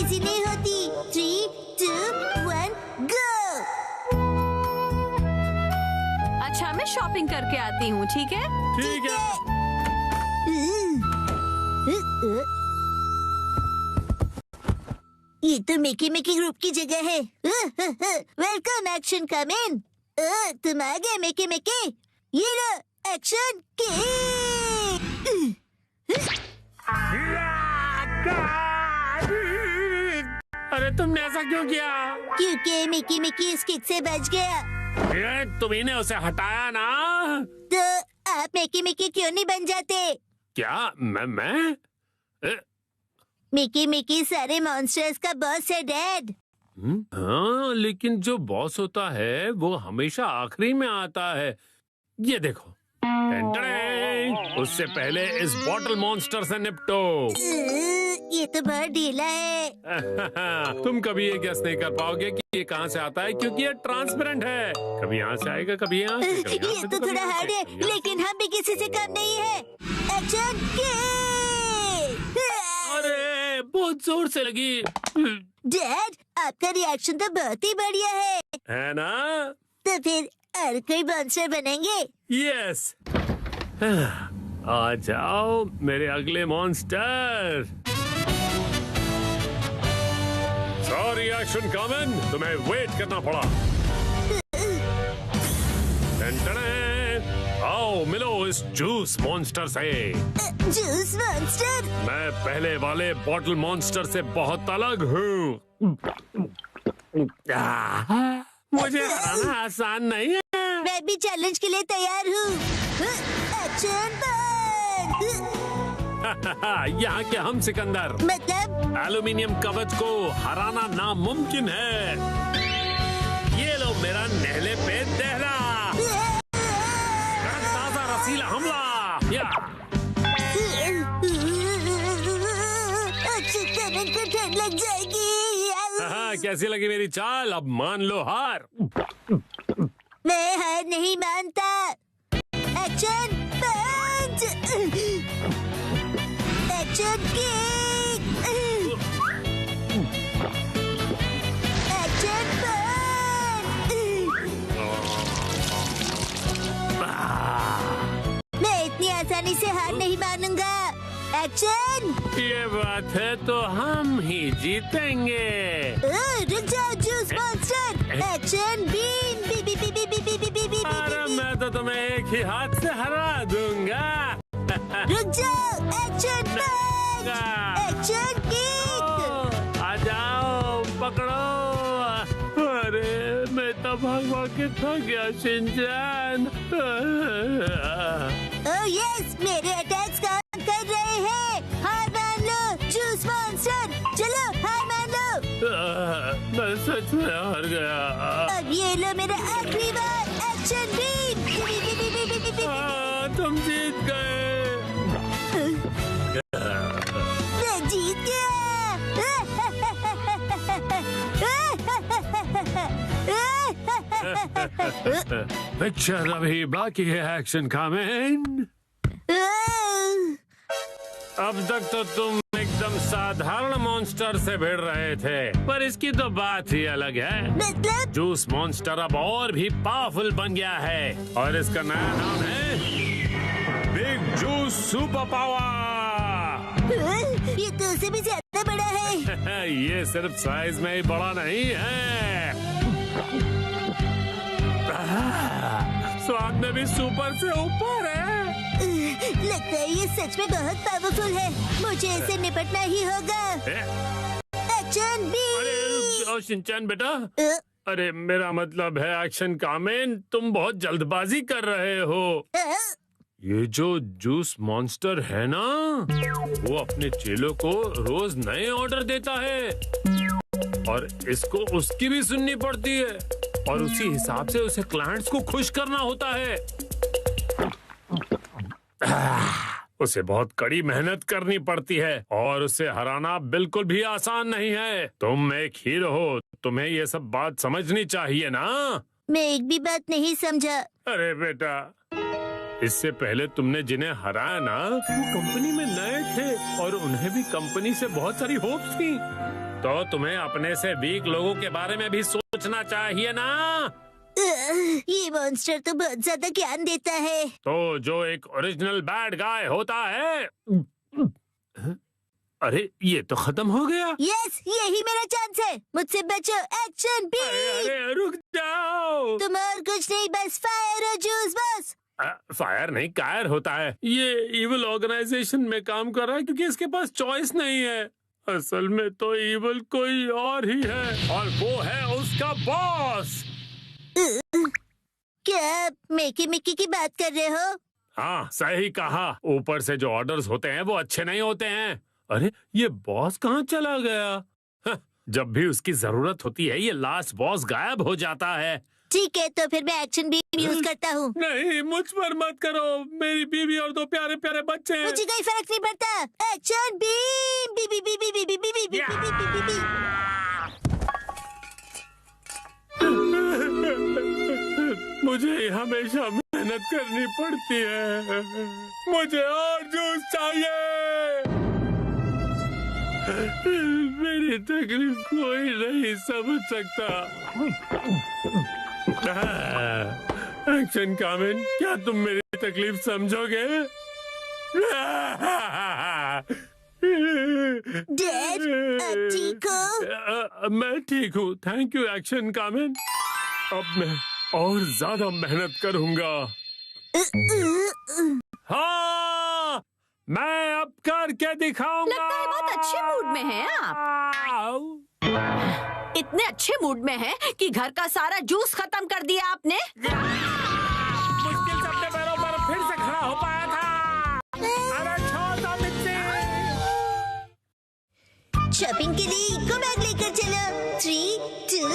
Busy नहीं होती। 3, 2, 1 गो। अच्छा मैं शॉपिंग करके आती हूँ, ठीक है? ठीक है। ये तो मिकी मिकी ग्रुप की जगह है। वेलकम एक्शन कम इन। तुम आ गए मिकी मिकी। ये लो एक्शन की। अरे तुमने ऐसा क्यों किया? क्योंकि मिकी मिकी उस किक से बच गया। तुम्ही ने उसे हटाया ना? तो आप मिकी मिकी क्यों नहीं बन जाते? क्या मैं? मिकी मिकी सारे मॉन्स्टर्स का बॉस है डैड। हाँ, लेकिन जो बॉस होता है वो हमेशा आखिरी में आता है। ये देखो, उससे पहले इस बॉटल मॉन्स्टर से निपटो। ये तो बहुत ढीला है। तुम कभी ये गेस नहीं कर पाओगे कि ये कहाँ से आता है, क्योंकि ये ट्रांसपेरेंट है। कभी यहाँ से आएगा, कभी यहाँ से, कभी यहाँ ये से, तो कभी थोड़ा यहाँ हार्ड से, है, कभी यहाँ से। लेकिन हम भी किसी से कम नहीं है। एक्शन अरे बहुत जोर से लगी। डैड, आपका रिएक्शन तो बहुत ही बढ़िया है ना? तो फिर और कोई मॉन्स्टर बनेंगे? यस। आ जाओ मेरे अगले मॉन्स्टर। सॉरी एक्शन कॉमन, तुम्हें वेट करना पड़ा। आओ मिलो इस जूस मॉन्स्टर से। Juice monster? मैं पहले वाले बॉटल मॉन्स्टर से बहुत अलग हूँ। मुझे हराना आसान नहीं है। मैं भी चैलेंज के लिए तैयार हूँ। एक्शन यहाँ के हम सिकंदर, मतलब एल्यूमिनियम कवच को हराना नामुमकिन है। ये लो मेरा नहले पे दहला, ताजा रसीला हमला। या को ठंड लग जाएगी। कैसी लगी मेरी चाल? अब मान लो हार। मैं हार नहीं मानता। Action punch. Action kick. Action punch. मैं इतनी आसानी से हार नहीं मानूंगा। एक्शन। ये बात है तो हम ही जीतेंगे। रुक जाओ juice monster. Action beam. B B B B B B B B B. अरे मैं तो तुम्हें एक ही हाथ से हरा दूंगा। रुक जाओ। Action punch. Action kick. आ जाओ, पकड़ो। अरे मैं तो भाग के थक गया शिनचैन। ओह यस, मेरे अटैक्स काम कर रहे हैं। हार मान लो जूस मॉन्स्टर। चलो हार मान लो। मैं सच में हार गया। अब ये लो मेरा आखिरी बार। Action been. तुम जीत गए। मैं जीत गया। पिक्चर अभी बाकी है एक्शन कमेंट। अब तक तो तुम एकदम साधारण मॉन्स्टर से भिड़ रहे थे, पर इसकी तो बात ही अलग है। मतलब? जूस मॉन्स्टर अब और भी पावरफुल बन गया है और इसका नया नाम है बिग जूस सुपर पावर। ये तो उससे भी ज्यादा बड़ा है। ये सिर्फ साइज में ही बड़ा नहीं है, स्वाद में भी सुपर से ऊपर है। लगता है ये सच में बहुत पावरफुल है। मुझे इसे निपटना ही होगा। Action B. अरे शिनचैन बेटा, अरे मेरा मतलब है एक्शन कामेन, तुम बहुत जल्दबाजी कर रहे हो। ये जो जूस मॉन्स्टर है ना, वो अपने चेलों को रोज नए ऑर्डर देता है और इसको उसकी भी सुननी पड़ती है और उसी हिसाब से उसे क्लाइंट्स को खुश करना होता है। उसे बहुत कड़ी मेहनत करनी पड़ती है और उसे हराना बिल्कुल भी आसान नहीं है। तुम एक हीरो हो, तुम्हें ये सब बात समझनी चाहिए ना। मैं एक भी बात नहीं समझा। अरे बेटा, इससे पहले तुमने जिन्हें हराया ना, वो कंपनी में नए थे और उन्हें भी कंपनी से बहुत सारी होप्स थी। तो तुम्हें अपने से वीक लोगों के बारे में भी सोचना चाहिए ना। ये मॉन्स्टर तो बहुत ज्यादा ज्ञान देता है। तो जो एक ओरिजिनल बैड गाय होता है। अरे ये तो खत्म हो गया। यस, यही मेरा चांस है। मुझसे बचो, एक्शन बी। अरे रुक जाओ। तुम और कुछ नहीं, बस फायर और जूस बस। फायर नहीं, कायर होता है। ये इविल ऑर्गेनाइजेशन में काम कर रहा है क्योंकि इसके पास चॉइस नहीं है। असल में तो इविल कोई और ही है और वो है उसका बॉस। क्या आप मिकी मिकी की बात कर रहे हो? हाँ सही कहा। ऊपर से जो ऑर्डर्स होते हैं वो अच्छे नहीं होते हैं। अरे ये बॉस कहाँ चला गया? जब भी उसकी जरूरत होती है ये लास्ट बॉस गायब हो जाता है। ठीक है, तो फिर मैं एक्शन बीम यूज करता हूँ। नहीं, मुझ पर मत करो। मेरी बीवी और 2 प्यारे प्यारे बच्चे हैं। मुझे कोई फर्क नहीं पड़ता। Action beam, B B B B B B B B B B B B. मुझे हमेशा मेहनत करनी पड़ती है। मुझे और जूस चाहिए। मेरी तकलीफ कोई नहीं समझ सकता। एक्शन कामिन, क्या तुम मेरी तकलीफ समझोगे? डैड, आप ठीक हो? मैं ठीक हूँ, थैंक यू एक्शन कामिन। अब मैं और ज्यादा मेहनत करूँगा। हाँ, मैं अब करके दिखाऊंगा। लगता है बहुत अच्छे मूड में हैं आप। इतने अच्छे मूड में हैं कि घर का सारा जूस खत्म कर दिया आपने। मुश्किल से अपने पैरों पर फिर से खड़ा हो पाया था। अरे छोड़ दो मिट्टी। शॉपिंग के लिए इको बैग लेकर चलो। 3, 2